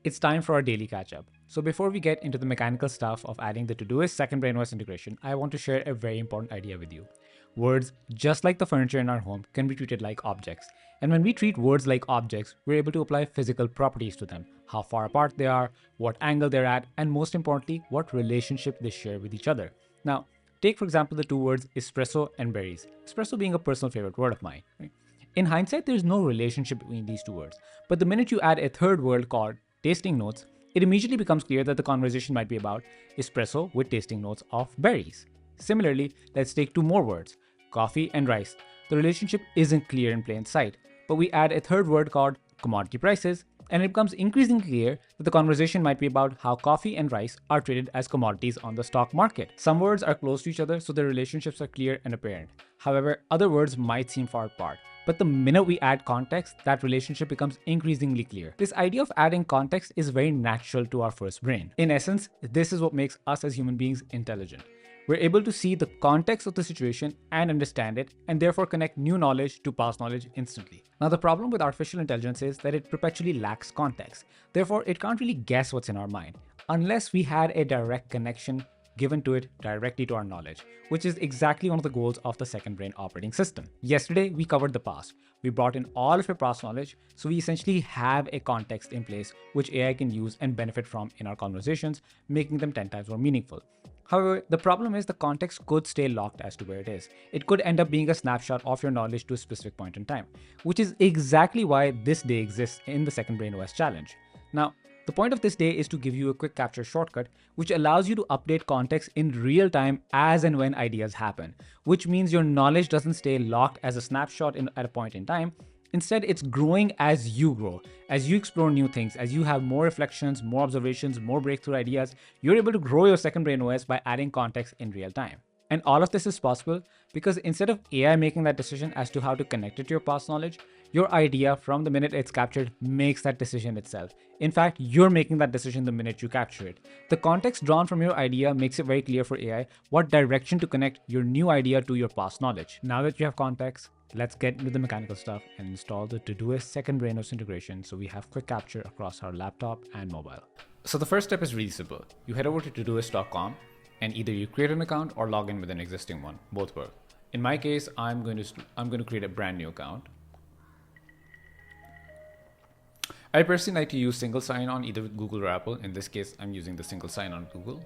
it's time for our daily catch up. So before we get into the mechanical stuff of adding the Todoist second brainOS integration, I want to share a very important idea with you. Words, just like the furniture in our home, can be treated like objects. And when we treat words like objects, we're able to apply physical properties to them, how far apart they are, what angle they're at, and most importantly, what relationship they share with each other. Now, take for example the two words espresso and berries. Espresso being a personal favorite word of mine. Right? In hindsight, there's no relationship between these two words. But the minute you add a third word called tasting notes, it immediately becomes clear that the conversation might be about espresso with tasting notes of berries. Similarly, let's take two more words, coffee and rice. The relationship isn't clear in plain sight, but we add a third word called commodity prices, and it becomes increasingly clear that the conversation might be about how coffee and rice are traded as commodities on the stock market. Some words are close to each other, so their relationships are clear and apparent. However, other words might seem far apart. But the minute we add context, that relationship becomes increasingly clear. This idea of adding context is very natural to our first brain. In essence, this is what makes us as human beings intelligent. We're able to see the context of the situation and understand it, and therefore connect new knowledge to past knowledge instantly. Now, the problem with artificial intelligence is that it perpetually lacks context. Therefore, it can't really guess what's in our mind, unless we had a direct connection given to it directly to our knowledge, which is exactly one of the goals of the second brain operating system. Yesterday, we covered the past. We brought in all of your past knowledge, so we essentially have a context in place which AI can use and benefit from in our conversations, making them 10 times more meaningful. However, the problem is the context could stay locked as to where it is. It could end up being a snapshot of your knowledge to a specific point in time, which is exactly why this day exists in the second brain OS challenge. Now, the point of this day is to give you a quick capture shortcut, which allows you to update context in real time as and when ideas happen, which means your knowledge doesn't stay locked as a snapshot at a point in time. Instead, it's growing as you grow, as you explore new things, as you have more reflections, more observations, more breakthrough ideas. You're able to grow your second brain OS by adding context in real time. And all of this is possible because instead of AI making that decision as to how to connect it to your past knowledge, your idea from the minute it's captured makes that decision itself. In fact, you're making that decision the minute you capture it. The context drawn from your idea makes it very clear for AI what direction to connect your new idea to your past knowledge. Now that you have context, let's get into the mechanical stuff and install the Todoist second brainOS integration so we have quick capture across our laptop and mobile. So the first step is really simple. You head over to todoist.com and either you create an account or log in with an existing one. Both work. In my case, I'm going to create a brand new account. I personally like to use single sign-on either with Google or Apple. In this case, I'm using the single sign-on Google.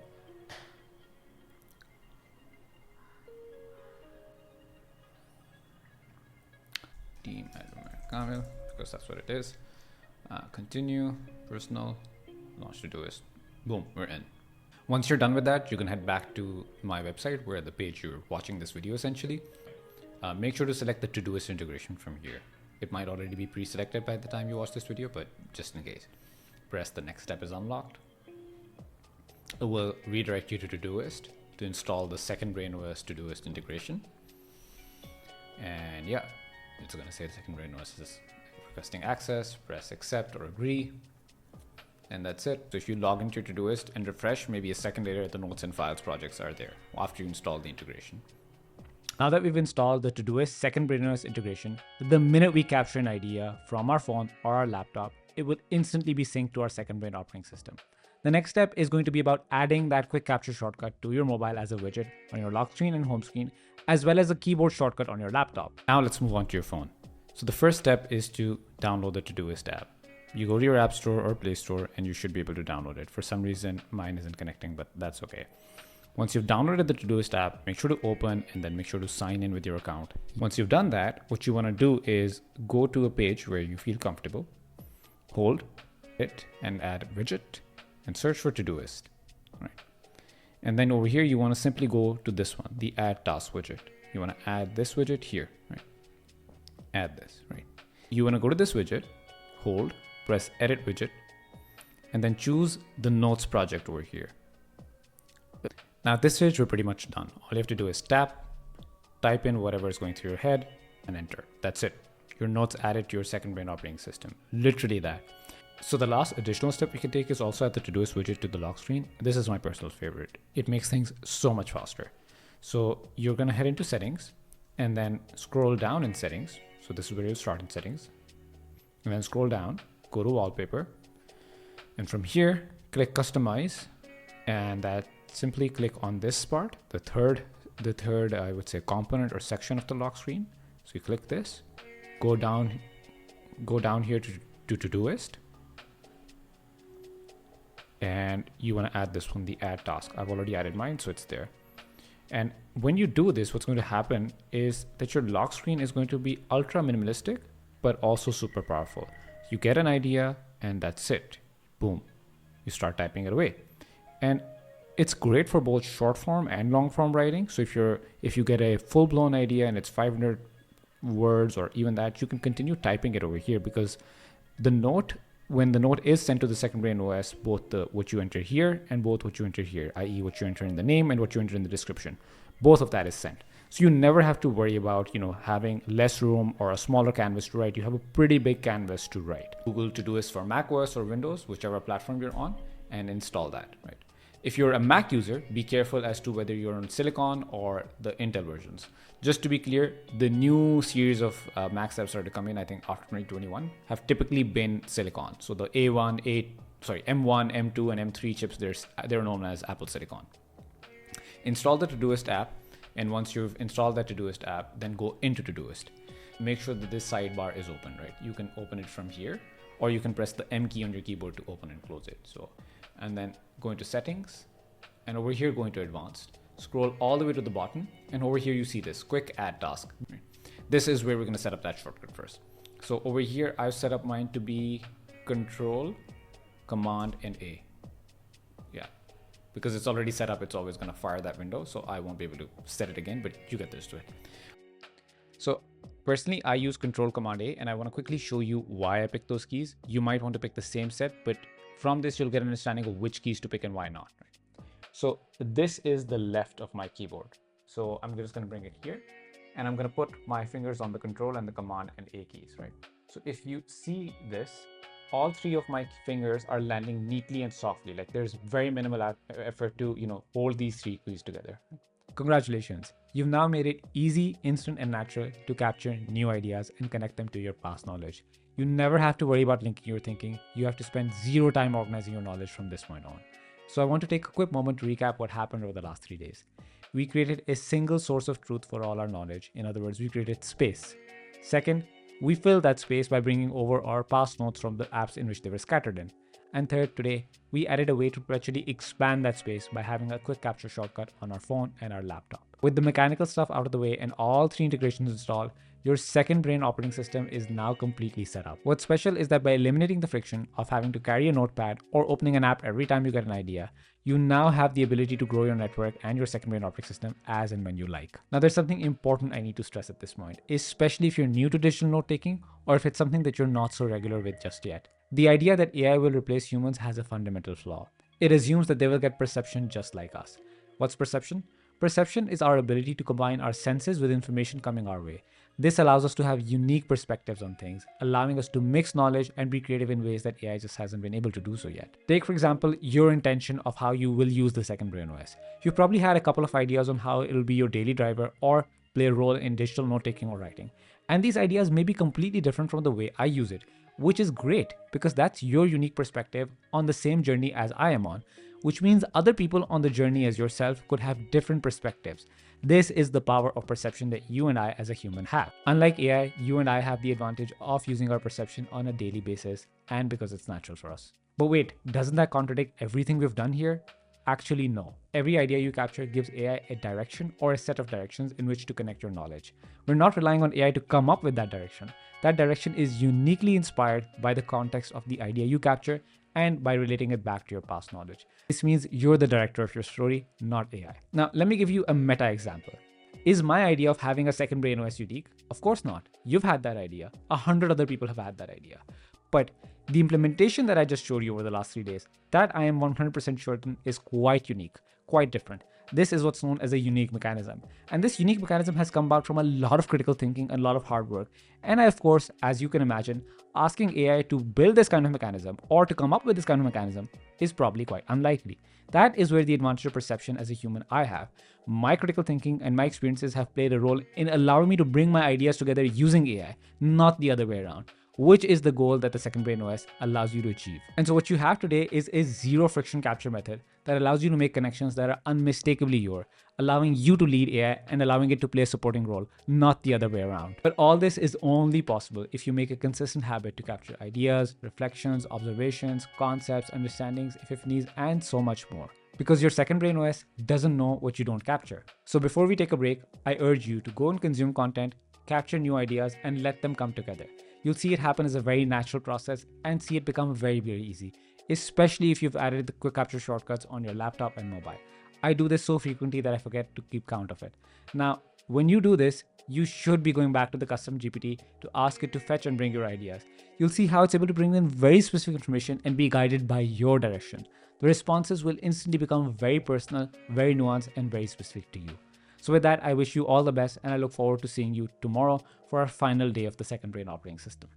Team admin Kamil, because that's what it is. Continue, personal, launch Todoist. Boom, we're in. Once you're done with that, you can head back to my website where the page you're watching this video essentially. Make sure to select the Todoist integration from here. It might already be pre-selected by the time you watch this video, but just in case. Press the next step is unlocked. It will redirect you to Todoist to install the second brain OS Todoist integration. And yeah, it's going to say the second brain OS is requesting access, press accept or agree. And that's it. So if you log into your Todoist and refresh, maybe a second later, the notes and files projects are there after you install the integration. Now that we've installed the Todoist second brainOS integration, the minute we capture an idea from our phone or our laptop, it will instantly be synced to our second brain operating system. The next step is going to be about adding that quick capture shortcut to your mobile as a widget on your lock screen and home screen, as well as a keyboard shortcut on your laptop. Now let's move on to your phone. So the first step is to download the Todoist app. You go to your App Store or Play Store and you should be able to download it. For some reason, mine isn't connecting, but that's okay. Once you've downloaded the Todoist app, make sure to open and then make sure to sign in with your account. Once you've done that, what you want to do is go to a page where you feel comfortable, hold it and add widget and search for Todoist. Right. And then over here, you want to simply go to this one, the add task widget. You want to add this widget here, right? Add this, right? You want to go to this widget, hold, press edit widget, and then choose the notes project over here. Now at this stage, we're pretty much done. All you have to do is tap, type in whatever is going through your head and enter. That's it. Your notes added to your second brain operating system. Literally that. So the last additional step we can take is also add the Todoist widget to the lock screen. This is my personal favorite. It makes things so much faster. So you're going to head into settings and then scroll down in settings. So this is where you'll start in settings and then scroll down, go to wallpaper, And from here, click customize, and that simply click on this part, the third I would say component or section of the lock screen. So you click this, go down here to Todoist, and you want to add this one, the add task. I've already added mine, so it's there. And when you do this, what's going to happen is that your lock screen is going to be ultra minimalistic, but also super powerful. You get an idea and that's it. Boom. You start typing it away. And it's great for both short form and long form writing. So if you get a full blown idea and it's 500 words or even that, you can continue typing it over here, because when the note is sent to the second brain OS, both what you enter here and both what you enter here, i.e. what you enter in the name and what you enter in the description, both of that is sent. So you never have to worry about, having less room or a smaller canvas to write. You have a pretty big canvas to write. Google Todoist for Mac OS or Windows, whichever platform you're on, and install that, right? If you're a Mac user, be careful as to whether you're on Silicon or the Intel versions. Just to be clear, the new series of Macs that have started to come in, I think after 2021, have typically been Silicon. So the M1, M2, and M3 chips, they're known as Apple Silicon. Install the Todoist app, and once you've installed that Todoist app, then go into Todoist. Make sure that this sidebar is open, right? You can open it from here, or you can press the M key on your keyboard to open and close it. And then go into settings, and over here go into advanced. Scroll all the way to the bottom, and over here you see this quick add task. This is where we're going to set up that shortcut first. So over here I've set up mine to be Control, Command, and A. Yeah, because it's already set up, it's always going to fire that window, so I won't be able to set it again, but you get this to it. So personally, I use Control, Command, A, and I want to quickly show you why I picked those keys. You might want to pick the same set, but from this, you'll get an understanding of which keys to pick and why not. Right? So this is the left of my keyboard. So I'm just going to bring it here, and I'm going to put my fingers on the Control and the Command and A keys, right? So if you see this, all three of my fingers are landing neatly and softly. Like there's very minimal effort to, hold these three keys together. Congratulations. You've now made it easy, instant, and natural to capture new ideas and connect them to your past knowledge. You never have to worry about linking your thinking. You have to spend zero time organizing your knowledge from this point on. So I want to take a quick moment to recap what happened over the last 3 days. We created a single source of truth for all our knowledge. In other words, we created space. Second, we filled that space by bringing over our past notes from the apps in which they were scattered in. And third, today, we added a way to perpetually expand that space by having a quick capture shortcut on our phone and our laptop. With the mechanical stuff out of the way and all three integrations installed, your second brain operating system is now completely set up. What's special is that by eliminating the friction of having to carry a notepad or opening an app every time you get an idea, you now have the ability to grow your network and your second brain operating system as and when you like. Now, there's something important I need to stress at this point, especially if you're new to digital note taking or if it's something that you're not so regular with just yet. The idea that AI will replace humans has a fundamental flaw. It assumes that they will get perception just like us. What's perception? Perception is our ability to combine our senses with information coming our way. This allows us to have unique perspectives on things, allowing us to mix knowledge and be creative in ways that AI just hasn't been able to do so yet. Take, for example, your intention of how you will use the second brain OS. You've probably had a couple of ideas on how it'll be your daily driver or play a role in digital note-taking or writing. And these ideas may be completely different from the way I use it, which is great because that's your unique perspective on the same journey as I am on, which means other people on the journey as yourself could have different perspectives. This is the power of perception that you and I as a human have. Unlike AI, you and I have the advantage of using our perception on a daily basis and because it's natural for us. But wait, doesn't that contradict everything we've done here? Actually, no. Every idea you capture gives AI a direction or a set of directions in which to connect your knowledge. We're not relying on AI to come up with that direction. That direction is uniquely inspired by the context of the idea you capture and by relating it back to your past knowledge. This means you're the director of your story, not AI. Now, let me give you a meta example. Is my idea of having a second brain OS unique? Of course not. You've had that idea. 100 other people have had that idea. But the implementation that I just showed you over the last 3 days, that I am 100% certain is quite unique, quite different. This is what's known as a unique mechanism. And this unique mechanism has come about from a lot of critical thinking and a lot of hard work. And I, of course, as you can imagine, asking AI to build this kind of mechanism or to come up with this kind of mechanism is probably quite unlikely. That is where the advantage of perception as a human I have. My critical thinking and my experiences have played a role in allowing me to bring my ideas together using AI, not the other way around. which is the goal that the second brain OS allows you to achieve. And so what you have today is a zero friction capture method that allows you to make connections that are unmistakably your, allowing you to lead AI and allowing it to play a supporting role, not the other way around. But all this is only possible if you make a consistent habit to capture ideas, reflections, observations, concepts, understandings, epiphanies, and so much more. Because your second brain OS doesn't know what you don't capture. So before we take a break, I urge you to go and consume content, capture new ideas, and let them come together. You'll see it happen as a very natural process and see it become very, very easy, especially if you've added the quick capture shortcuts on your laptop and mobile. I do this so frequently that I forget to keep count of it. Now, when you do this, you should be going back to the custom GPT to ask it to fetch and bring your ideas. You'll see how it's able to bring in very specific information and be guided by your direction. The responses will instantly become very personal, very nuanced, and very specific to you. So with that, I wish you all the best and I look forward to seeing you tomorrow for our final day of the second brain operating system.